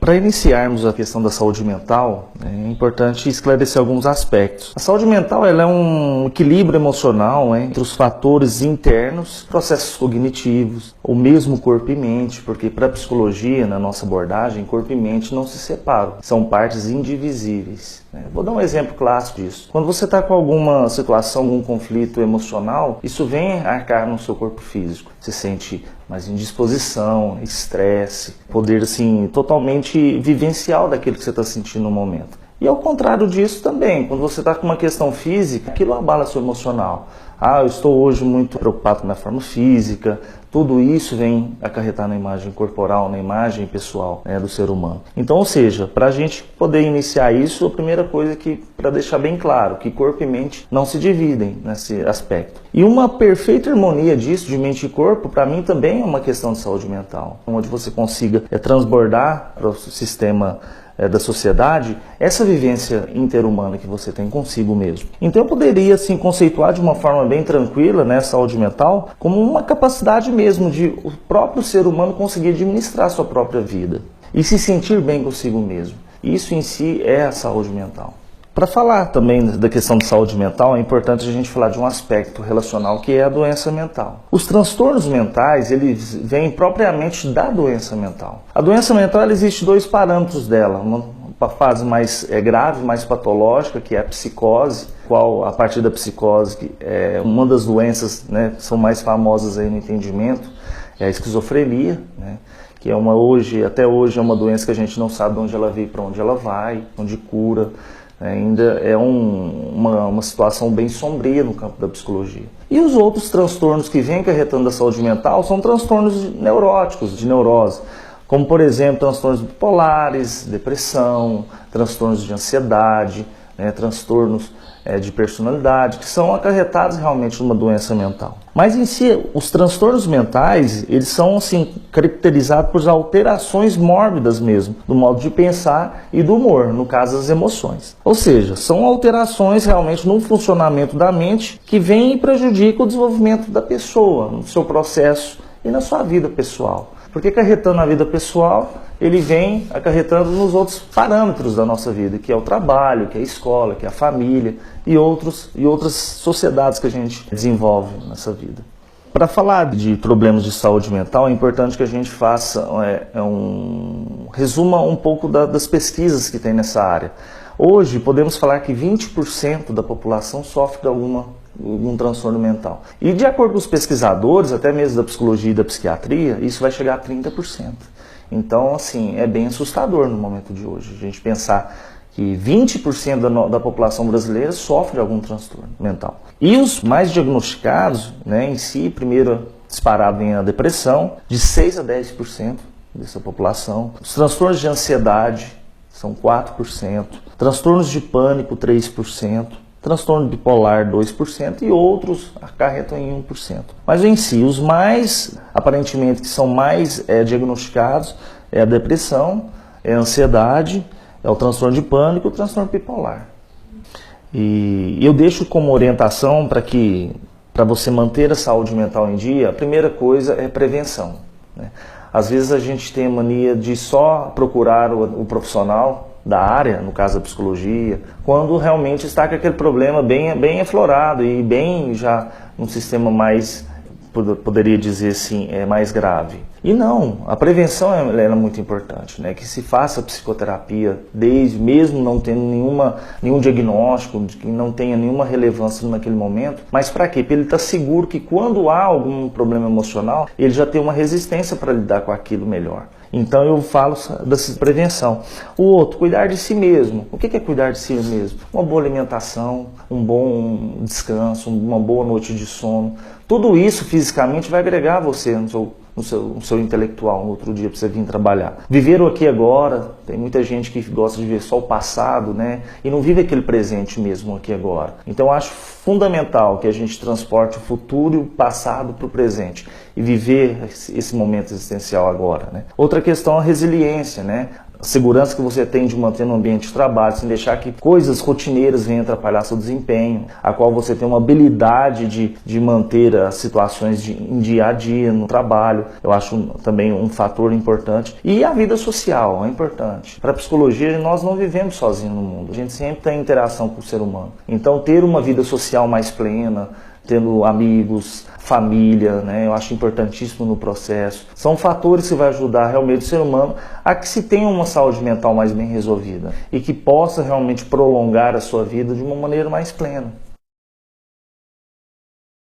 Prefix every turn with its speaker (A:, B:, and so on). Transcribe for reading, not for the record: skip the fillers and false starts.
A: Para iniciarmos a questão da saúde mental, é importante esclarecer alguns aspectos. A saúde mental ela é um equilíbrio emocional entre os fatores internos, processos cognitivos, o mesmo corpo e mente, porque para a psicologia, na nossa abordagem, corpo e mente não se separam, são partes indivisíveis. Vou dar um exemplo clássico disso. Quando você está com alguma situação, algum conflito emocional, isso vem arcar no seu corpo físico. Você sente mais indisposição, estresse, poder assim, totalmente vivencial daquilo que você está sentindo no momento. E ao contrário disso também, quando você está com uma questão física, aquilo abala seu emocional. Eu estou hoje muito preocupado com a minha forma física. Tudo isso vem acarretar na imagem corporal, na imagem pessoal do ser humano. Então, ou seja, para a gente poder iniciar isso, a primeira coisa para deixar bem claro, que corpo e mente não se dividem nesse aspecto. E uma perfeita harmonia disso, de mente e corpo, para mim também é uma questão de saúde mental, onde você consiga transbordar para o sistema da sociedade, essa vivência interhumana que você tem consigo mesmo. Então eu poderia assim conceituar de uma forma bem tranquila, saúde mental, como uma capacidade mesmo de o próprio ser humano conseguir administrar a sua própria vida e se sentir bem consigo mesmo. Isso em si é a saúde mental. Para falar também da questão de saúde mental, é importante a gente falar de um aspecto relacional que é a doença mental. Os transtornos mentais, eles vêm propriamente da doença mental. A doença mental, existe dois parâmetros dela, uma fase mais grave, mais patológica, que é a psicose, qual a partir da psicose, que é uma das doenças que são mais famosas aí no entendimento, é a esquizofrenia, que é até hoje é uma doença que a gente não sabe de onde ela veio, para onde ela vai, onde cura. Ainda é uma situação bem sombria no campo da psicologia. E os outros transtornos que vêm acarretando a saúde mental são transtornos neuróticos, de neurose, como por exemplo transtornos bipolares, depressão, transtornos de ansiedade, transtornos de personalidade, que são acarretados realmente numa doença mental. Mas em si, os transtornos mentais, eles são assim, caracterizados por alterações mórbidas mesmo, do modo de pensar e do humor, no caso as emoções. Ou seja, são alterações realmente no funcionamento da mente que vêm e prejudicam o desenvolvimento da pessoa, no seu processo e na sua vida pessoal. Porque acarretando na vida pessoal, ele vem acarretando nos outros parâmetros da nossa vida, que é o trabalho, que é a escola, que é a família e outras sociedades que a gente desenvolve nessa vida. Para falar de problemas de saúde mental, é importante que a gente faça resuma um pouco das pesquisas que tem nessa área. Hoje, podemos falar que 20% da população sofre de algum transtorno mental. E de acordo com os pesquisadores, até mesmo da psicologia e da psiquiatria, isso vai chegar a 30%. Então, assim, é bem assustador no momento de hoje. A gente pensar que 20% da população brasileira sofre de algum transtorno mental. E os mais diagnosticados, em si, primeiro disparado vem a depressão, de 6 a 10% dessa população. Os transtornos de ansiedade são 4%. Transtornos de pânico, 3%. Transtorno bipolar, 2%, e outros acarretam em 1%. Mas em si, os mais, aparentemente, que são mais diagnosticados é a depressão, é a ansiedade, é o transtorno de pânico e o transtorno bipolar. E eu deixo como orientação para você manter a saúde mental em dia, a primeira coisa é prevenção. Às vezes a gente tem a mania de só procurar o profissional da área, no caso da psicologia, quando realmente está com aquele problema bem aflorado e bem já um sistema mais, poderia dizer assim, mais grave. E não, a prevenção é muito importante, que se faça psicoterapia mesmo não tendo nenhum diagnóstico, que não tenha nenhuma relevância naquele momento. Mas para quê? Para ele estar seguro que quando há algum problema emocional, ele já tem uma resistência para lidar com aquilo melhor. Então eu falo dessa prevenção. O outro, cuidar de si mesmo. O que é cuidar de si mesmo? Uma boa alimentação, um bom descanso, uma boa noite de sono. Tudo isso fisicamente vai agregar você no seu intelectual no outro dia para você vir trabalhar. Viver o aqui e agora, tem muita gente que gosta de ver só o passado, e não vive aquele presente mesmo aqui e agora. Então eu acho fundamental que a gente transporte o futuro e o passado para o presente e viver esse momento existencial agora. Outra questão é a resiliência, a segurança que você tem de manter no ambiente de trabalho, sem deixar que coisas rotineiras venham atrapalhar seu desempenho, a qual você tem uma habilidade de manter as situações em dia a dia no trabalho. Eu acho também um fator importante. E a vida social é importante. Para a psicologia, nós não vivemos sozinhos no mundo. A gente sempre tem interação com o ser humano. Então, ter uma vida social mais plena, tendo amigos, família, né? Eu acho importantíssimo no processo. São fatores que vão ajudar realmente o ser humano a que se tenha uma saúde mental mais bem resolvida e que possa realmente prolongar a sua vida de uma maneira mais plena.